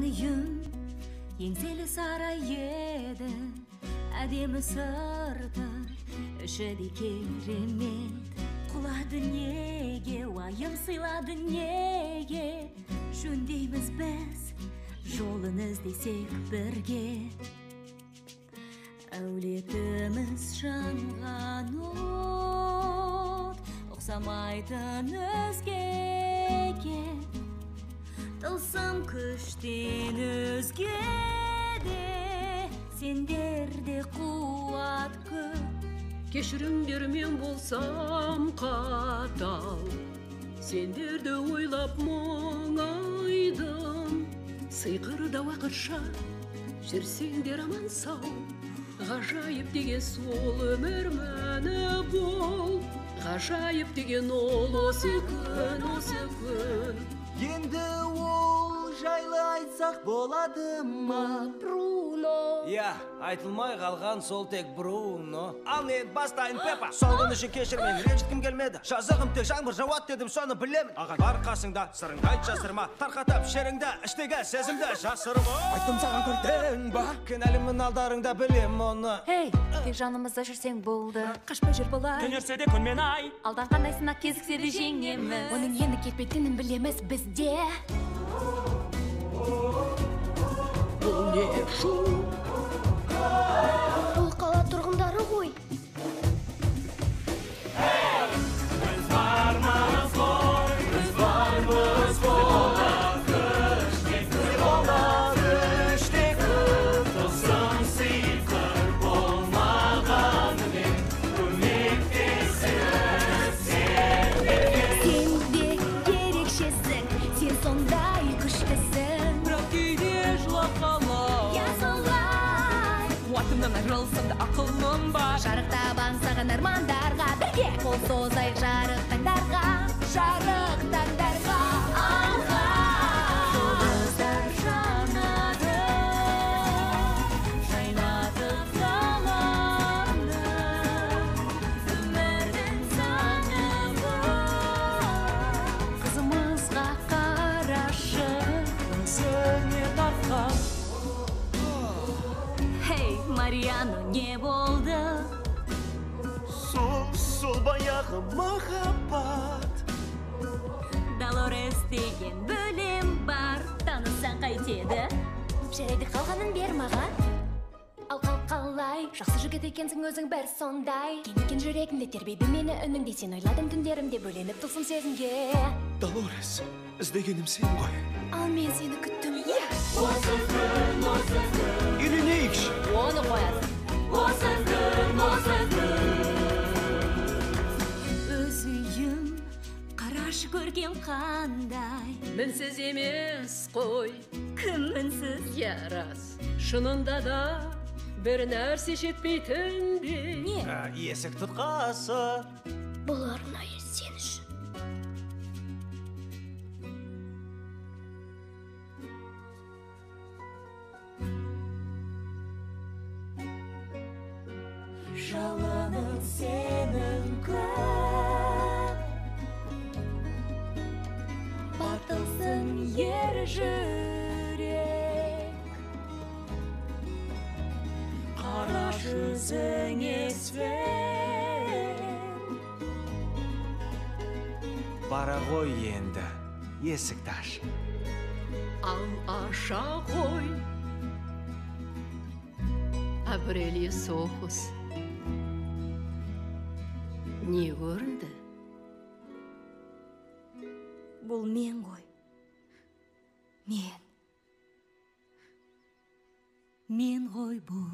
үйім еңселі сарай еді, әдемі сырты, іші де керемет. Құлады неге, уайым сыйлады неге, жөндейміз біз, жолын іздесек бірге. Әулетіміз жанған от, ұқсамайтын өзгеге, тылсым күштен өзгеде, сендерде қуат көп. Кешіріңдер, мен болсам қатал, сендерді ойлап мұңайдым. Сыйқырда уақытша жүрсеңдер аман сау, ғажайып деген сол өмір мәні бол. Ғажайып деген ол осы күн. Енді ол жайлы айтсақ болады ма? Бруно. Айтылмай қалған сол тек Бруно. Ал мен бастайын, Пеппа. Сол күн үшін кешірмен, ренжіткім келмеді. Жазығым тек жаңбыр жауат дедім, соны білемін. Аған бар қасыңда, сырыңды айт жасырма. Тарқатып шеріңді, іштегі сезімді жасырма. Айттым саған көрдің ба? Кінәлімін алдарыңда білем оны. Эй, тек жанымызда жүрсең болды. Қашпай жүр болай. Түнерсе де күн мен ай. Алдан қандай сынақ кезіксе де жеңеміз. Оның енді кетпейтінін білеміз бізде. Бұл не шу? Бұл қала тұрғындары ғой. Ақылым бар. Жарық табан саған армандарға, бірге қол созайық жарық таңдарға, жарық таңдарға. Алға жұлдыздар жанады, жайнатып қаланы, өмірдің заңы бар. Қызымызға қарашы, Өзіңе тартқан. Хей, Мариано, не болды? Сол баяғы махаббат. Долорес деген бөлім бар, танысаң қайтеді? жарайды, қалғанын бер маған. Ал қалай, жақсы жігіт екенсің өзің бір сондай. Кенекен жүрегімде тербейді мені үніңде, сен ойладым түндерімде бөленіп тылсым сезімге. Долорес, іздегенім сен ғой. Ал мен сені күттім. Үйленейікші. Оны қояды. Өз үйім, қарашы көрген қандай. Мінсіз емес қой. Кім мінсіз? Ярас. Шынында да бір нәрсе жетпейтіндей. Не? Есік тұтқасы. Бұл арнайы сен үшін. Жалының сенің көп, батылсың ер жүрек. Қара жүзіңе сен. Бара ғой енді, есікті аш. Ал аша қой. Абрелиус оқыс. Не көрінді? Бұл мен ғой. Мен ғой бұл.